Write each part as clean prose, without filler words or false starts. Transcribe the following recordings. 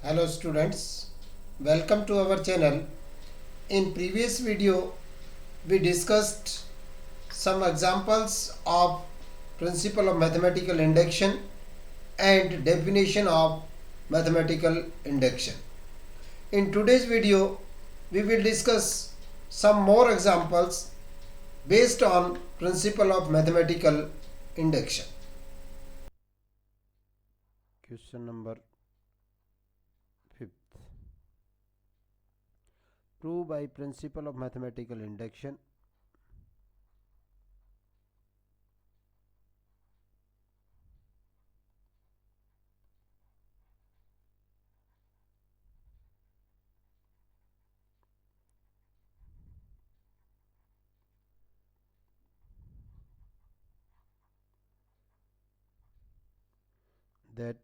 Hello students, welcome to our channel. In previous video, we discussed some examples of principle of mathematical induction and definition of mathematical induction. In today's video, we will discuss some more examples based on principle of mathematical induction. Question number 5th. Prove by principle of mathematical induction that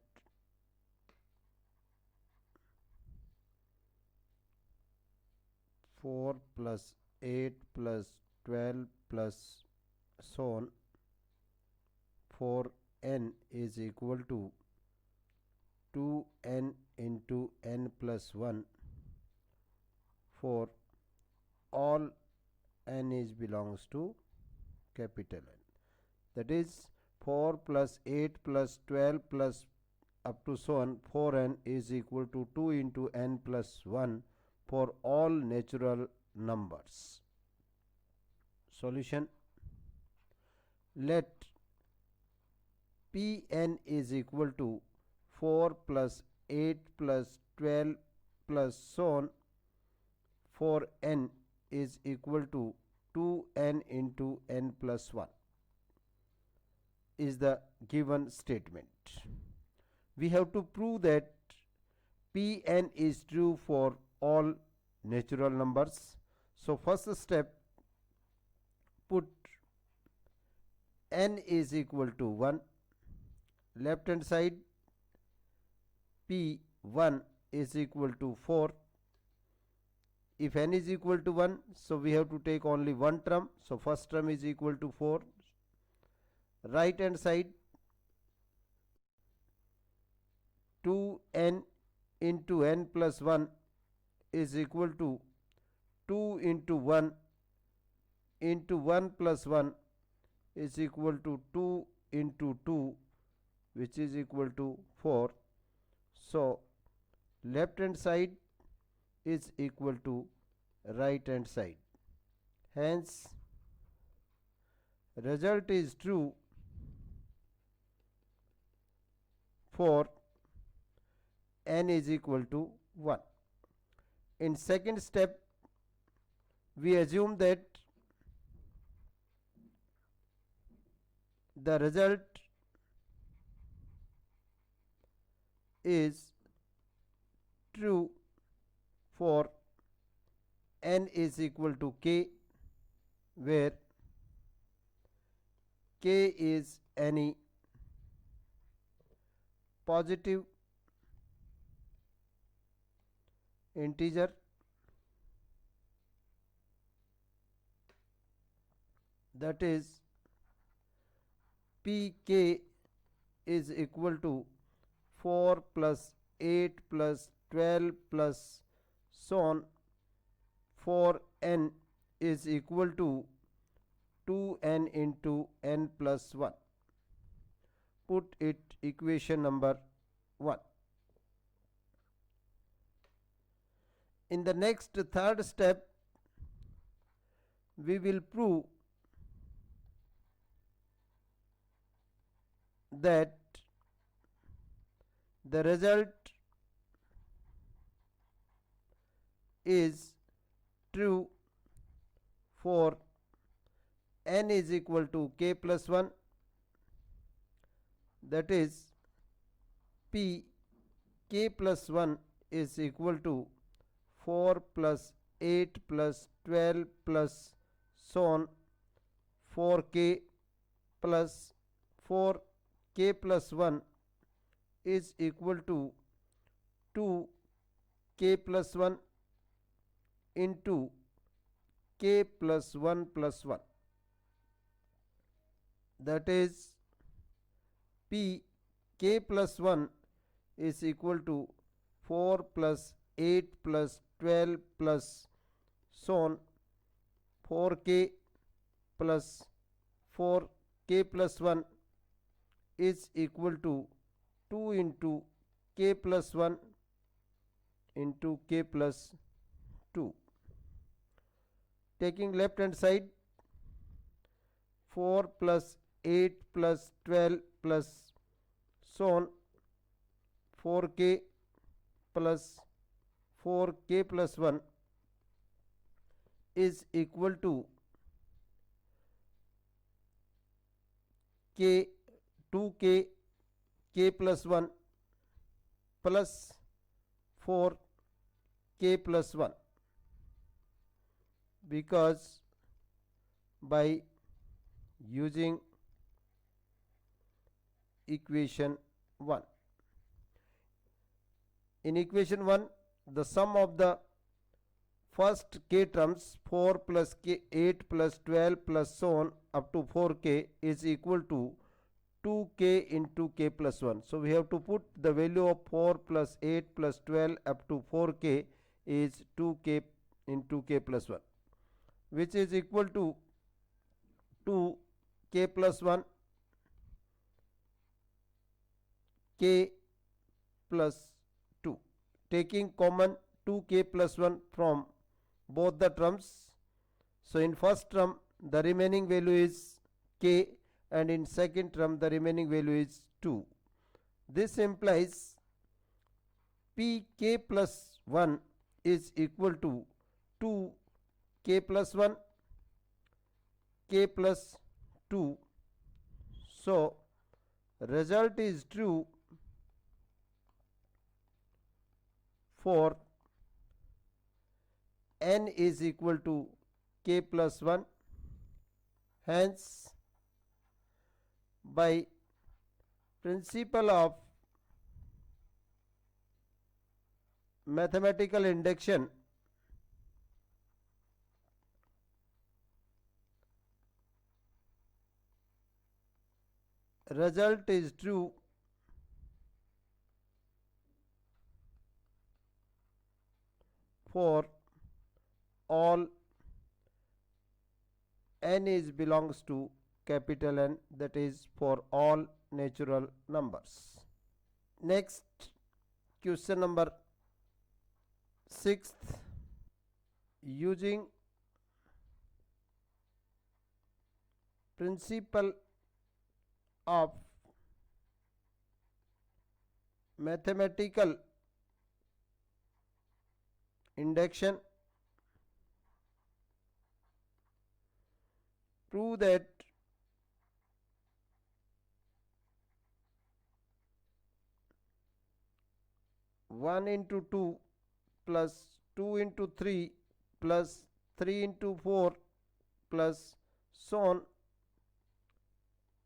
4 plus 8 plus 12 plus so on for n is equal to 2n into n plus 1 for all n is belongs to capital N. That is 4 plus 8 plus 12 plus up to so on 4n is equal to 2 into n plus 1 for all natural numbers. Solution: let Pn is equal to 4 plus 8 plus 12 plus so on for n is equal to 2n into n plus 1 is the given statement. We have to prove that Pn is true for all natural numbers. So first step, put n is equal to 1, left hand side P1 is equal to 4. If n is equal to 1, so we have to take only one term, so first term is equal to 4. Right hand side 2n into n plus 1 is equal to 2 into 1 into 1 plus 1 is equal to 2 into 2, which is equal to 4. So left hand side is equal to right hand side. Hence result is true for n is equal to 1. In second step, we assume that the result is true for n is equal to k, where k is any positive integer that is pk is equal to 4 plus 8 plus 12 plus so on for n is equal to 2n into n plus 1. Put it equation number 1. In the next third step, we will prove that the result is true for n is equal to k plus 1, that is p k plus 1 is equal to 4 plus 8 plus 12 plus so on 4k plus 4k plus 1 is equal to 2k plus 1 into k plus 1 plus 1, that is p k plus 1 is equal to 4 plus 8 plus 12 plus so on 4k plus 4k plus 1 is equal to 2 into k plus 1 into k plus 2. Taking left hand side, 4 plus 8 plus 12 plus so on 4k plus 4k plus 1 is equal to k 2k k plus 1 plus 4k plus 1, because by using equation 1. In equation 1, the sum of the first k terms 4 plus k 8 plus 12 plus so on up to 4k is equal to 2k into k plus 1. So we have to put the value of 4 plus 8 plus 12 up to 4k is 2k into k plus 1, which is equal to 2k plus 1 k plus 2. Taking common 2k plus 1 from both the terms. So in first term the remaining value is k, and in second term the remaining value is 2. This implies pk plus 1 is equal to 2k plus 1 k plus 2. So result is true for n is equal to k plus 1. Hence, by principle of mathematical induction, result is true for all n is belongs to capital N, that is for all natural numbers. Next, question number 6th. Using principle of mathematical induction, prove that one into 2 plus 2 into 3 plus 3 into 4 plus so on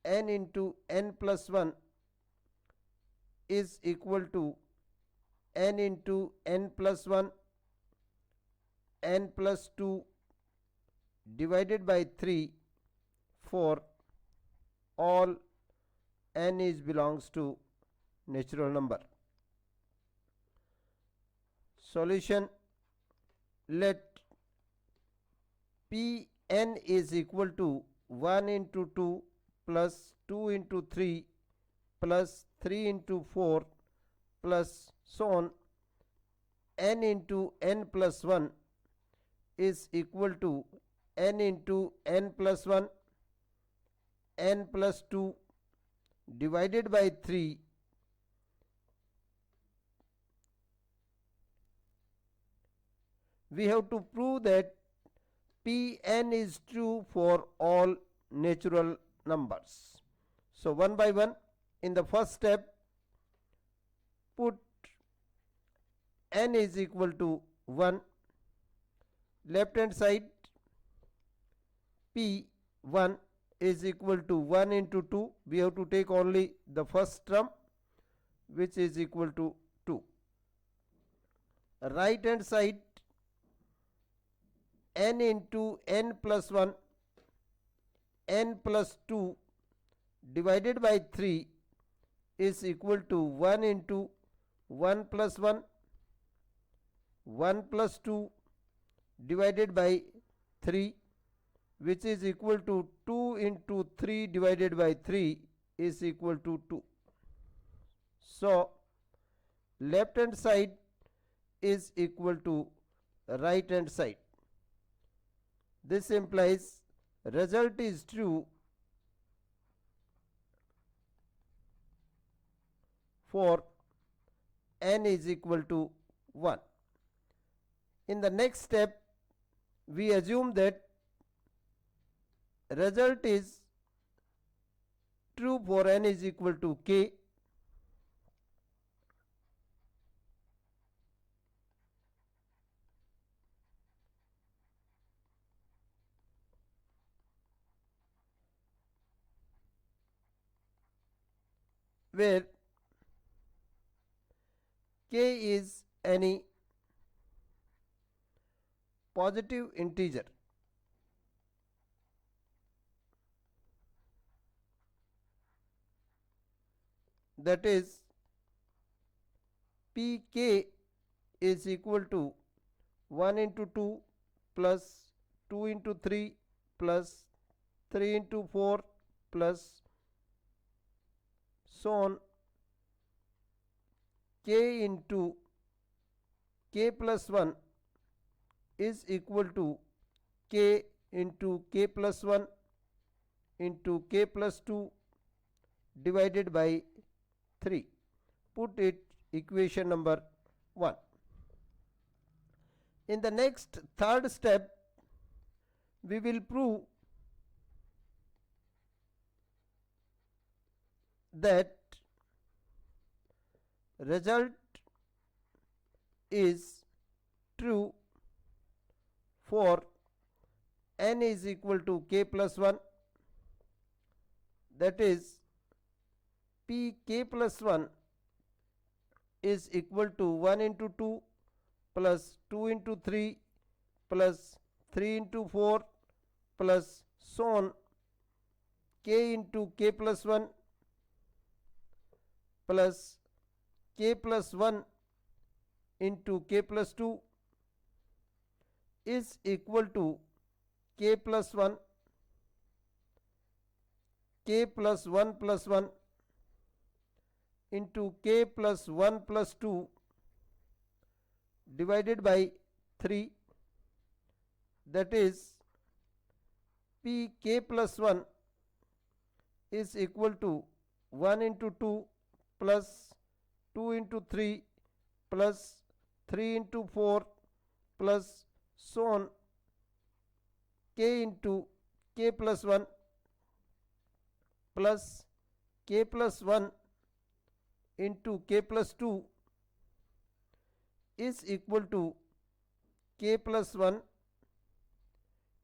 n into n plus 1 is equal to n into n plus 1 n plus 2 divided by 3 for all n is belongs to natural number. Solution: let Pn is equal to 1 into 2 plus 2 into 3 plus 3 into 4 plus so on n into n plus 1 is equal to n into n plus 1 n plus 2 divided by 3 we have to prove that Pn is true for all natural numbers. So one by one, in the first step, put n is equal to 1, left hand side P1 is equal to 1 into 2, we have to take only the first term, which is equal to 2. Right hand side n into n plus 1 n plus 2 divided by 3 is equal to 1 into 1 plus 1 1 plus 2 divided by 3, which is equal to 2 into 3 divided by 3 is equal to 2. So left hand side is equal to right hand side. This implies result is true for n is equal to 1. In the next step, we assume that result is true for n is equal to k. Where k is any positive integer. That is, pk is equal to 1 into 2 plus 2 into 3 plus 3 into 4 plus so on, k into k plus 1 is equal to k into k plus 1 into k plus 2 divided by 3. Put it equation number 1. In the next third step, we will prove that result is true for n is equal to k plus 1. That is, pk plus 1 is equal to 1 into 2 plus 2 into 3 plus 3 into 4 plus so on, k into k plus 1 plus k plus 1 into k plus 2 is equal to k plus 1, k plus 1 plus 1 into k plus 1 plus 2 divided by 3. That is, pk plus 1 is equal to 1 into 2 plus 2 into 3 plus 3 into 4 plus so on, k into k plus 1 plus k plus 1 into k plus 2 is equal to k plus 1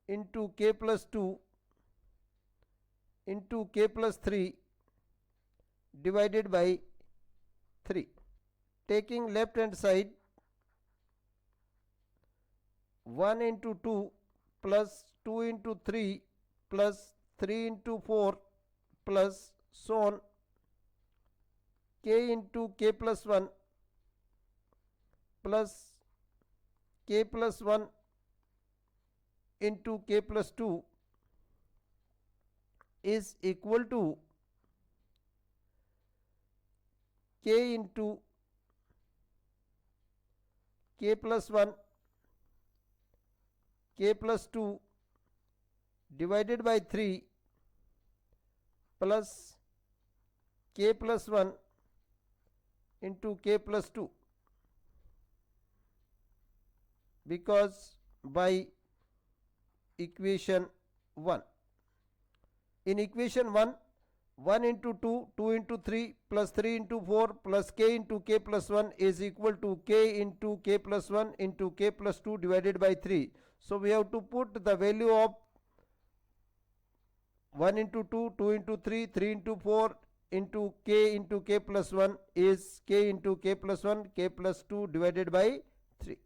into k plus 2 into k plus 3 divided by 3. Taking left hand side, 1 into 2 plus 2 into 3 plus 3 into 4 plus so on, k into k plus 1 plus k plus 1 into k plus 2 is equal to k into k plus 1 k plus 2 divided by 3 plus k plus 1 into k plus 2, because by equation 1. In equation 1, 1 into 2, 2 into 3 plus 3 into 4 plus k into k plus 1 is equal to k into k plus 1 into k plus 2 divided by 3. So we have to put the value of 1 into 2, 2 into 3, 3 into 4 into k plus 1 is k into k plus 1, k plus 2 divided by 3,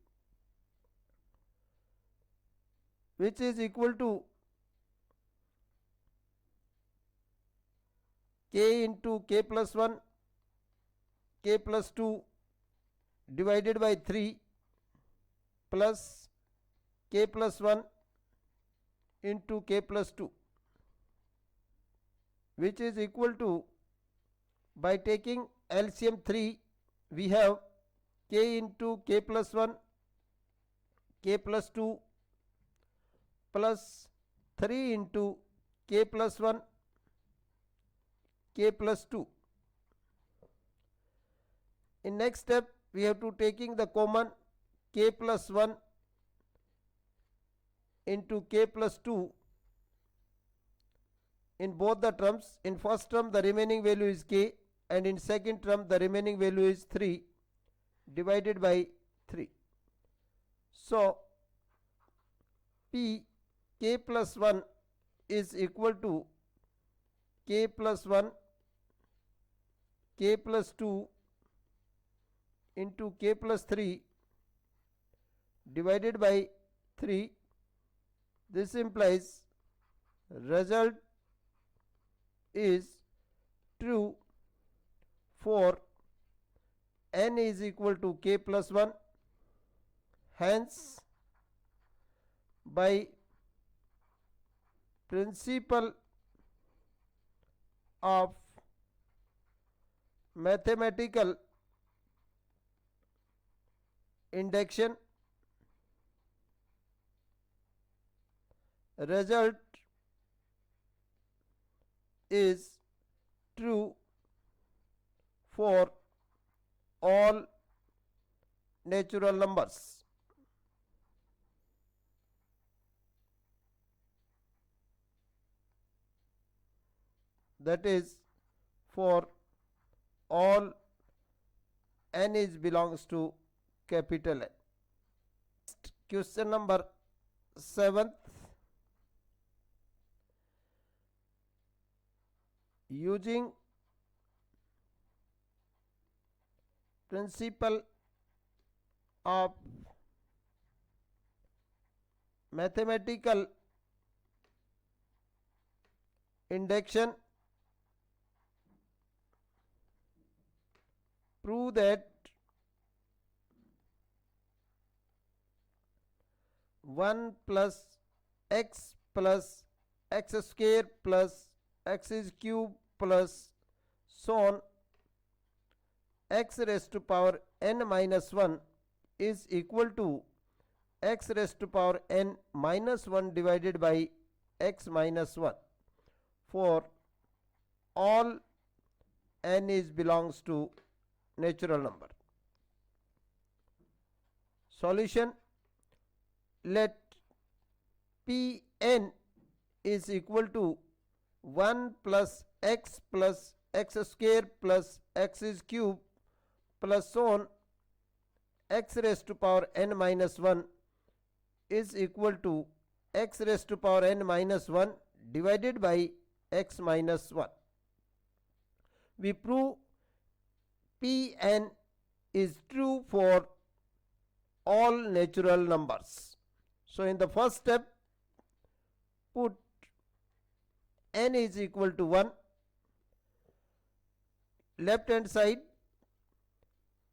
which is equal to k into k plus 1, k plus 2 divided by 3 plus k plus 1 into k plus 2, which is equal to, by taking LCM 3, we have k into k plus 1, k plus 2 plus 3 into k plus 1, k plus 2. In next step, we have to taking the common k plus 1 into k plus 2 in both the terms. In first term the remaining value is k, and in second term the remaining value is 3 divided by 3. So P k plus 1 is equal to k plus 1 k plus 2 into k plus 3 divided by 3. This implies result is true for n is equal to k plus 1. Hence, by principle of mathematical induction, result is true for all natural numbers. That is, for all n is belongs to capital N. Question number 7th. Using principle of mathematical induction, prove that 1 plus x square plus x is cube plus so on x raised to power n minus 1 is equal to x raised to power n minus 1 divided by x minus 1 for all n is belongs to natural number. Solution: let Pn is equal to 1 plus x square plus x is cube plus so on x raised to power n minus 1 is equal to x raised to power n minus 1 divided by x minus 1. We prove Pn is true for all natural numbers. So in the first step, put n is equal to 1, left hand side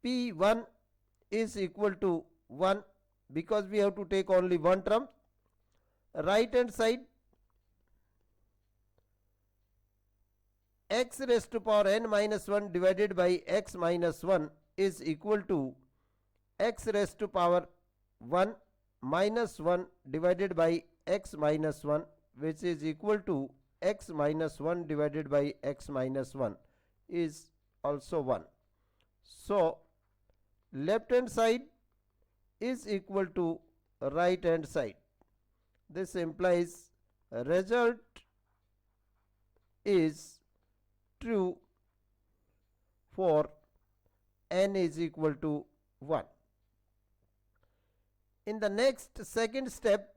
P1 is equal to 1 because we have to take only one term. Right hand side x raised to power n minus 1 divided by x minus 1 is equal to x raised to power 1 minus 1 divided by x minus 1, which is equal to x minus 1 divided by x minus 1 is also 1. So left hand side is equal to right hand side. This implies result is true for n is equal to 1. In the next second step,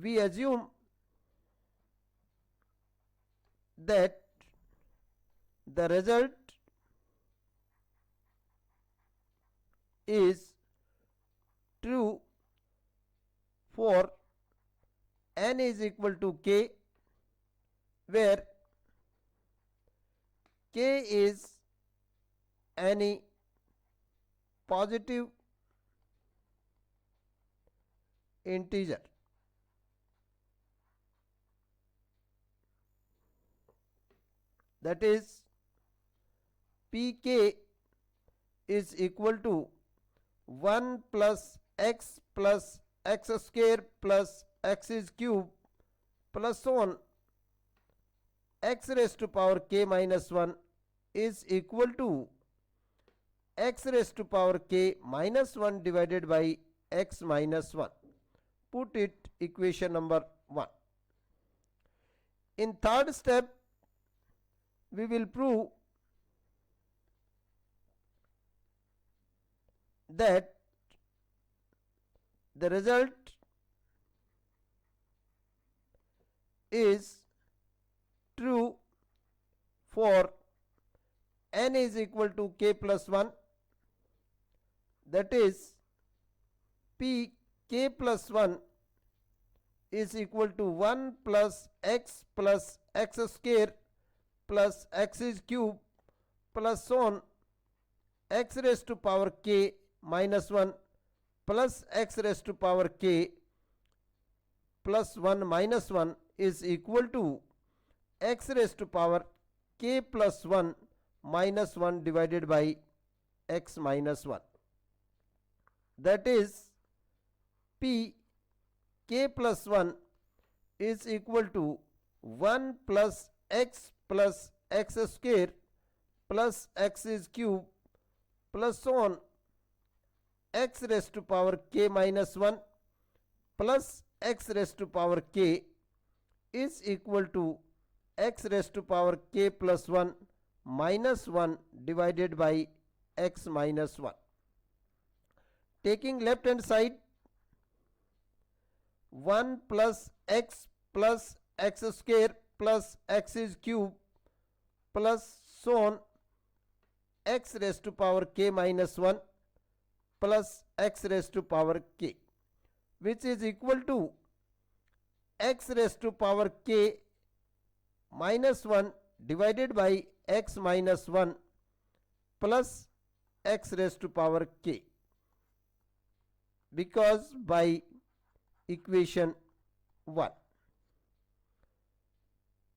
we assume that the result is true for n is equal to k, where k is any positive integer. That is pk is equal to 1 plus x square plus x is cube plus so on x raised to power k minus 1 is equal to x raised to power k minus 1 divided by x minus 1. Put it equation number 1. In third step, we will prove that the result is true for n is equal to k plus 1, that is p k plus 1 is equal to 1 plus x square plus x is cube plus so on x raised to power k minus 1 plus x raised to power k plus 1 minus 1 is equal to x raised to power k plus 1 minus 1 divided by x minus 1. That is p k plus 1 is equal to 1 plus x square plus x is cube plus so on x raised to power k minus 1 plus x raised to power k is equal to x raised to power k plus 1 minus 1 divided by x minus 1. Taking left hand side, 1 plus x square plus x is cube plus so on x raised to power k minus 1 plus x raised to power k, which is equal to x raised to power k minus 1 divided by x minus 1 plus x raised to power k, because by equation 1.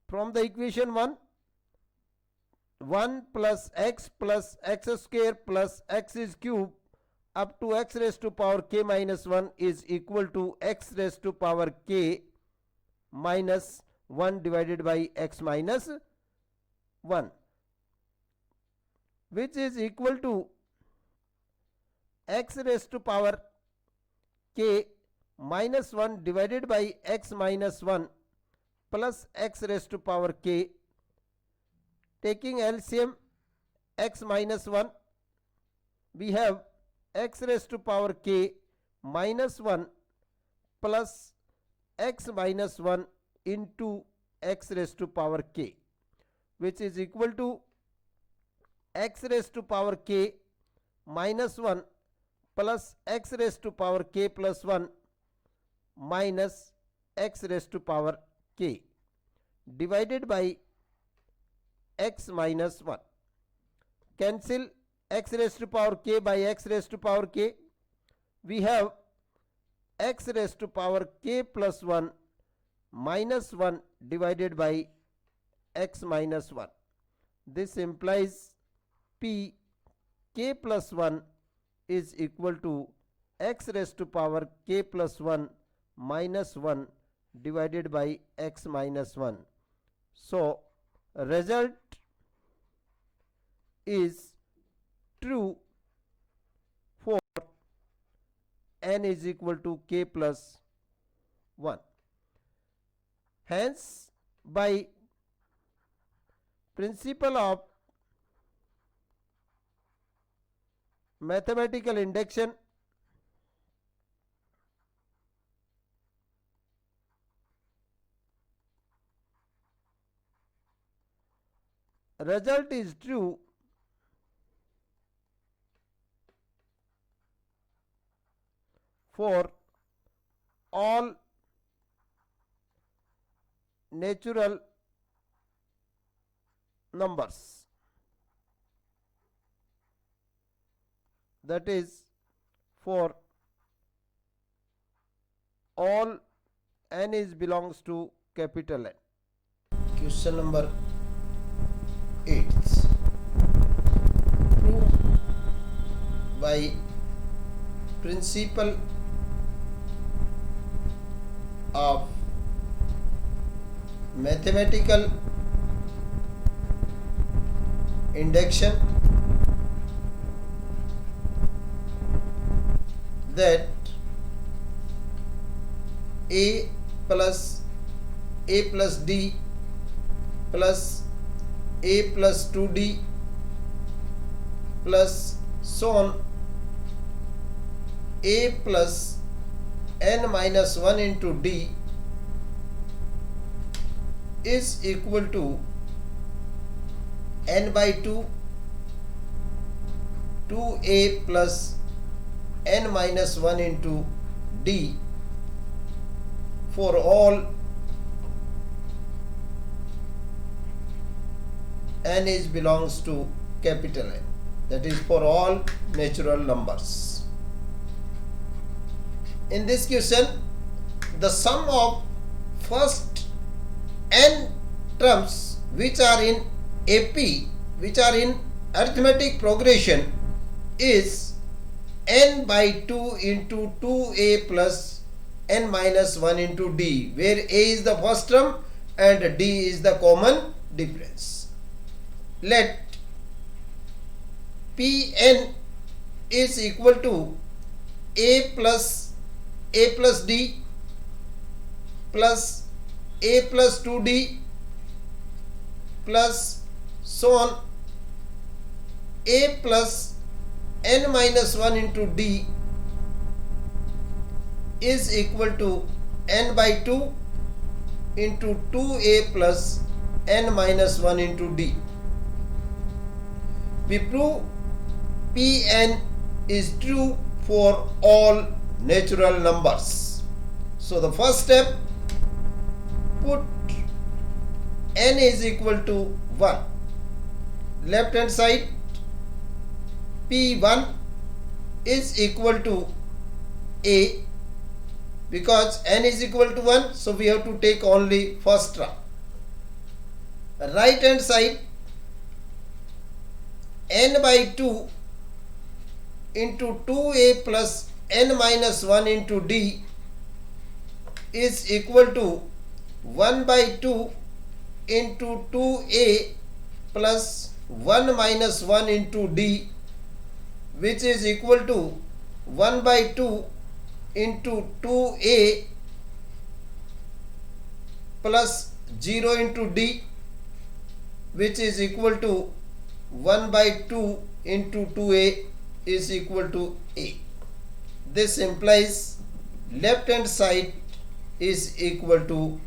From the equation 1, 1 plus x square plus x is cube up to x raised to power k minus 1 is equal to x raised to power k minus 1 divided by x minus 1, which is equal to x raised to power k minus 1 divided by x minus 1 plus x raised to power k. Taking LCM x minus 1, we have x raised to power k minus 1 plus x minus 1 into x raised to power k, which is equal to x raised to power k minus 1 plus x raised to power k plus 1 minus x raised to power k divided by x minus 1. Cancel x raised to power k by x raised to power k. We have x raised to power k plus 1 minus 1 divided by x minus 1. This implies p k plus 1 is equal to x raised to power k plus 1 minus 1 divided by x minus 1. So, result is true for n is equal to k plus 1. Hence, by principle of mathematical induction, result is true for all natural numbers, that is for all n is belongs to capital N. Question number 8. Prove by principle of mathematical induction that a plus d plus a plus 2d plus so on a plus n minus 1 into d is equal to n by 2 2a plus n minus 1 into d for all n is belongs to capital N, that is for all natural numbers. In this question, the sum of first n terms which are in AP, which are in arithmetic progression, is n by 2 into 2a plus n minus 1 into d, where a is the first term and d is the common difference. Let Pn is equal to a plus d plus a plus 2d plus so on a plus n minus 1 into d is equal to n by 2 into 2a plus n minus 1 into d. We prove Pn is true for all natural numbers. So the first step, put n is equal to 1. Left hand side, P1 is equal to a, because n is equal to 1, so we have to take only first term. Right hand side, n by 2 into 2a plus n minus 1 into d is equal to 1 by 2 into 2a plus 1 minus 1 into d, which is equal to 1 by 2 into 2a plus 0 into d, which is equal to 1 by 2 into 2a is equal to a. This implies left hand side is equal to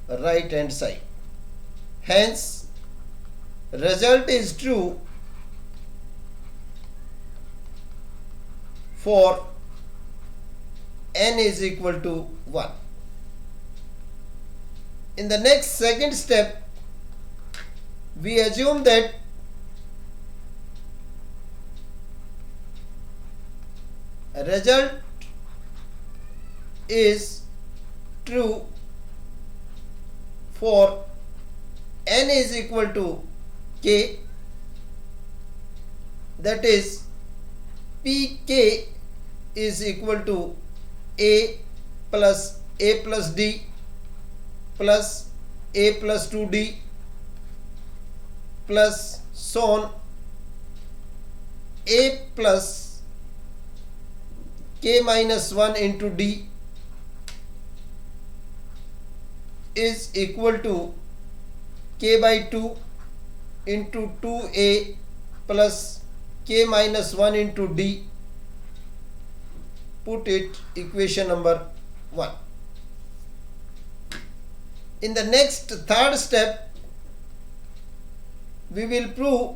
right hand side. Hence, result is true for n is equal to 1. In the next second step, we assume that result is true for n is equal to k, that is Pk is equal to a plus d plus a plus 2d plus so on a plus k minus 1 into d is equal to k by 2 into 2a plus k minus 1 into d. Put it equation number 1. In the next third step, we will prove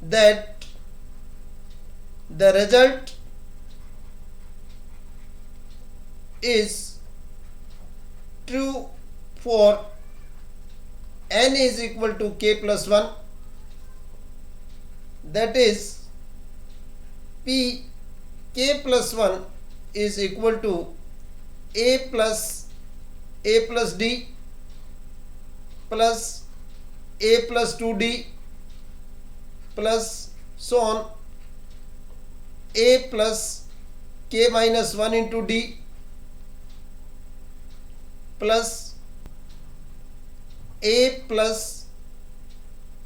that the result is true for n is equal to k plus 1, that is P k plus 1 is equal to a plus d plus a plus 2d plus so on a plus k minus 1 into d plus a plus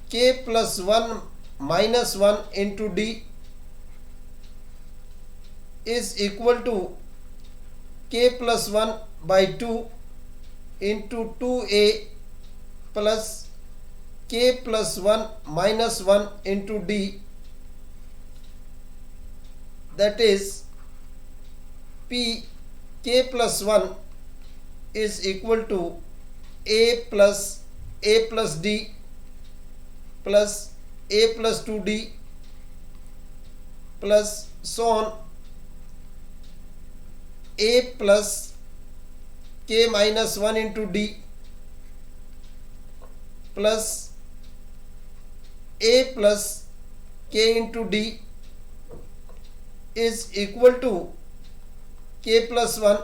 k plus 1 minus 1 into d is equal to k plus 1 by 2 into 2a plus k plus 1 minus 1 into d, that is p k plus 1 is equal to a plus d plus a plus 2d plus so on a plus k minus 1 into d plus a plus k into d is equal to k plus 1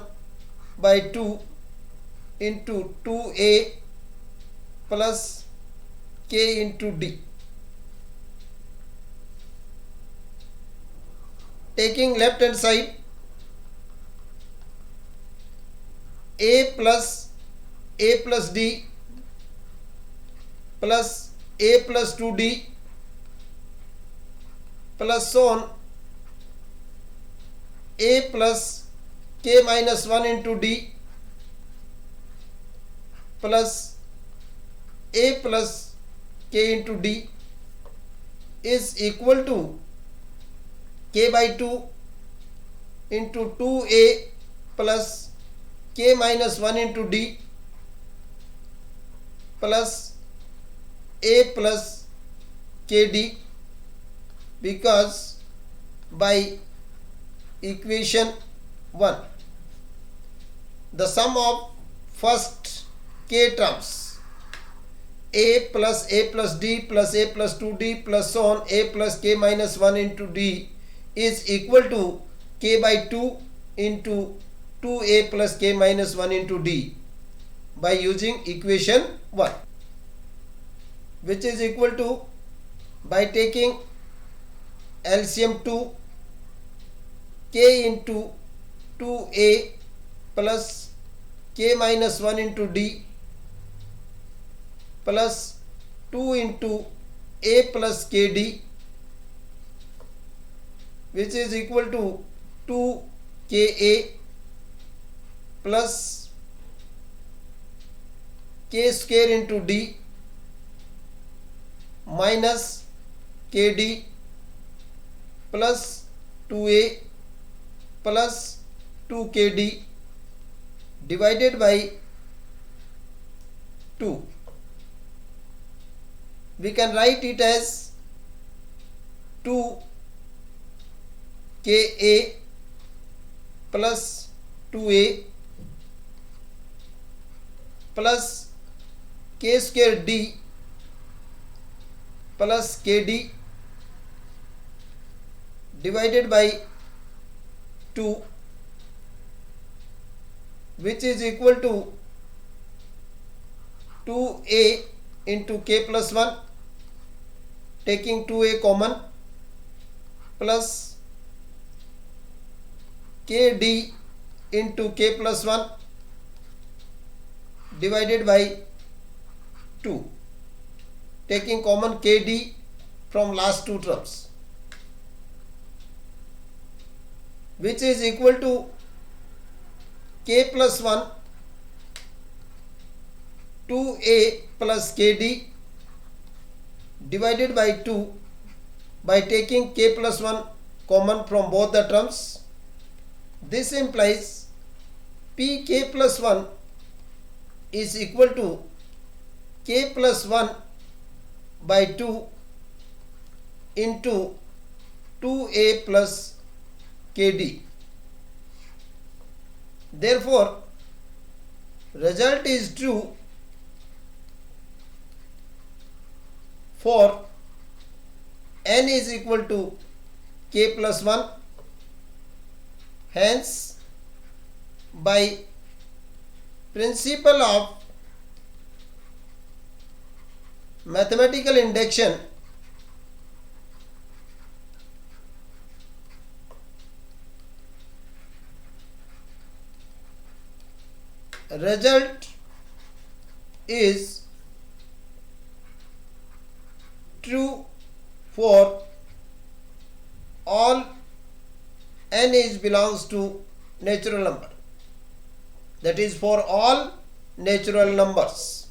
by 2 into 2a plus k into d. Taking left hand side, a plus d plus a plus 2d plus so on a plus k minus 1 into d plus a plus k into d is equal to k by 2 into 2a plus k minus 1 into d plus a plus kd, because by equation 1 the sum of first k terms a plus d plus a plus 2d plus so on a plus k minus 1 into d is equal to k by 2 into 2a plus k minus 1 into d by using equation 1, which is equal to, by taking LCM 2, k into 2a plus k minus 1 into d plus 2 into a plus kd, which is equal to 2ka plus k square into d minus kd plus 2a plus 2kd divided by 2. We can write it as 2ka plus 2a plus k square d plus kd divided by 2, which is equal to 2a into k plus 1, taking 2a common, plus kd into k plus 1 divided by 2, taking common kd from last two terms, which is equal to k plus 1 2a plus kd divided by 2 by taking k plus 1 common from both the terms. This implies pk plus 1 is equal to k plus 1 by 2 into 2a plus kd. Therefore, result is true for n is equal to k plus 1 Hence, by principle of mathematical induction, result is true for all n is belongs to natural number. That is for all natural numbers.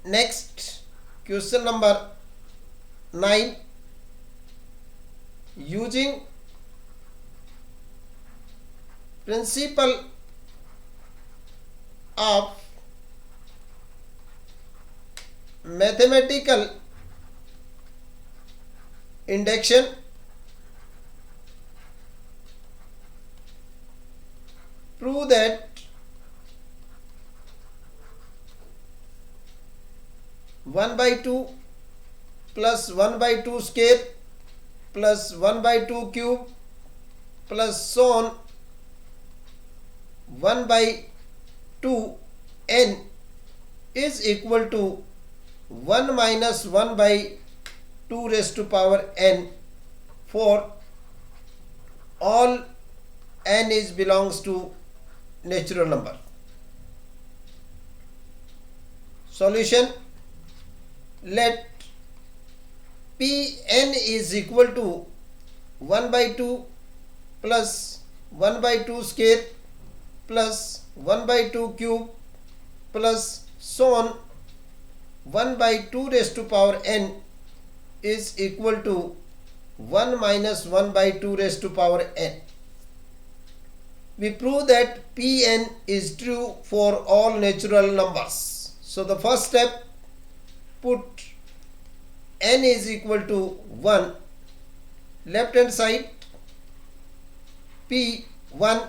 Next, question number 9. Using principle of mathematical induction, prove that 1/2 plus 1/2 square plus 1/2 cube plus so on 1/2 n is equal to 1 minus 1/2 raised to power n for all n is belongs to natural number. Solution: let Pn is equal to 1/2 plus 1/2 square plus 1/2 cube plus so on 1/2 raised to power n is equal to 1 minus 1/2 raised to power n. We prove that Pn is true for all natural numbers. So the first step, put n is equal to 1. Left hand side, P1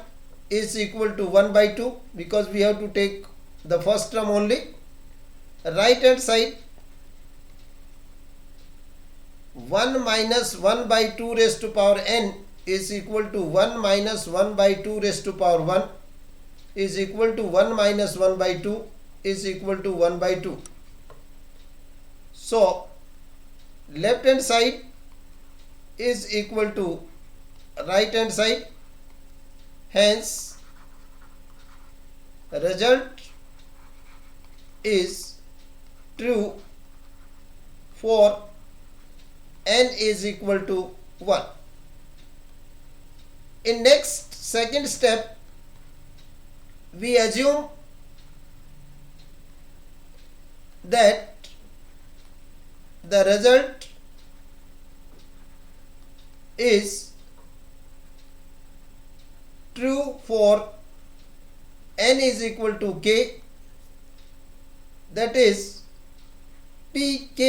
is equal to 1/2 because we have to take the first term only. Right hand side, 1 minus 1/2 raised to power n is equal to 1 minus 1/2 raised to power 1 is equal to 1 minus 1/2 is equal to 1/2. So left hand side is equal to right hand side. Hence, result is true for n is equal to 1. In next second step, we assume that the result is true for n is equal to k. That is, Pk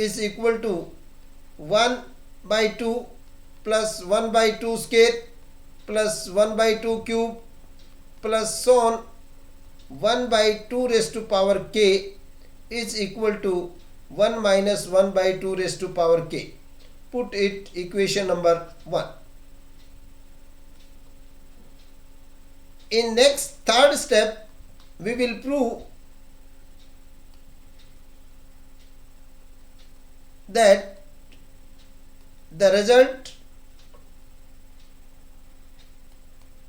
is equal to 1/2 plus 1/2 square plus 1/2 cube plus so on 1/2 raised to power k is equal to 1 minus 1/2 raised to power k. Put it equation number 1. In next third step, we will prove that the result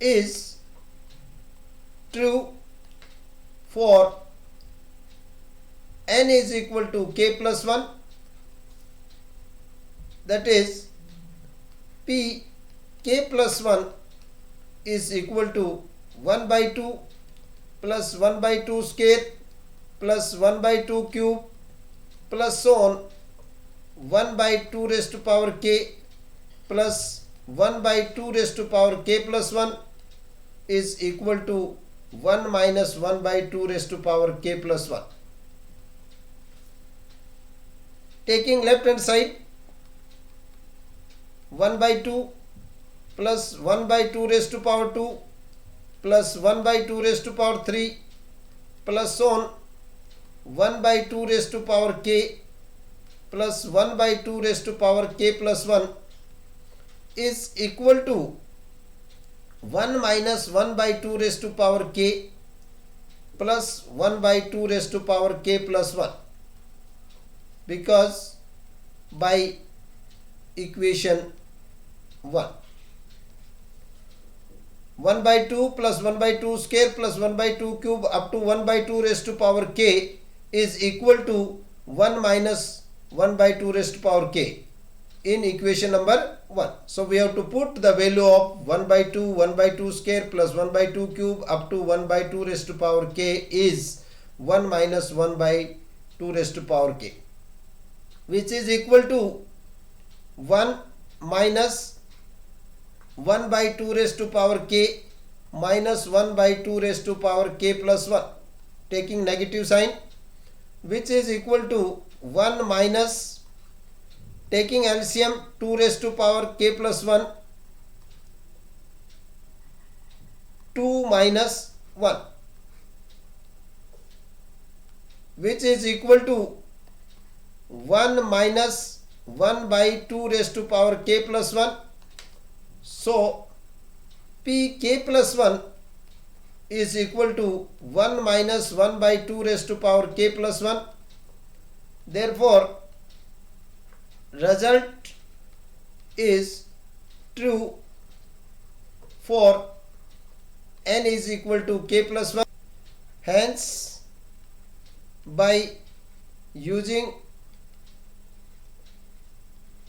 is true for n is equal to k plus 1. That is, P k plus 1 is equal to 1/2 plus 1/2 square plus 1/2 cube plus so on 1/2 raised to power k plus 1/2 raised to power k plus 1 is equal to 1 minus 1/2 raised to power k plus 1. Taking left hand side, 1/2 plus 1/2 raised to power 2 plus 1/2 raised to power 3 plus so on 1/2 raised to power k plus 1/2 raised to power k plus 1 is equal to 1 minus 1 by 2 raised to power k plus 1 by 2 raised to power k plus 1, because by equation 1, 1 by 2 plus 1 by 2 square plus 1 by 2 cube up to 1 by 2 raised to power k is equal to 1 minus 1 by 2 raised to power k in equation number 1. So we have to put the value of 1 by 2, 1 by 2 square plus 1 by 2 cube up to 1 by 2 raised to power k is 1 minus 1 by 2 raised to power k, which is equal to 1 minus 1 by 2 raised to power k minus 1 by 2 raised to power k plus 1, taking negative sign, which is equal to 1 minus, taking LCM, 2 raised to power k plus 1, 2 minus 1, which is equal to 1 minus 1 by 2 raised to power k plus 1. So pk plus 1 is equal to 1 minus 1 by 2 raised to power k plus 1. Therefore result is true for n is equal to k plus 1. Hence, by using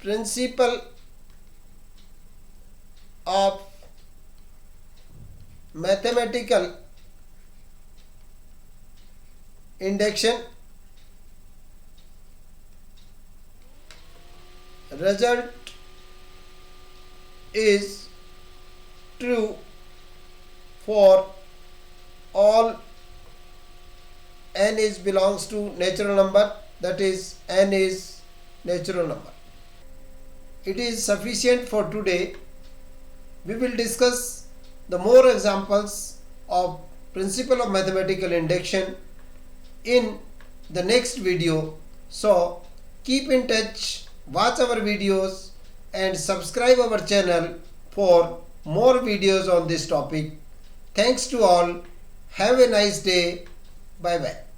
principle of mathematical induction, result is true for all n is belongs to natural number, that is n is natural number. It is sufficient for today. We will discuss the more examples of principle of mathematical induction in the next video. So keep in touch, watch our videos and subscribe our channel for more videos on this topic. Thanks to all. Have a nice day. Bye bye.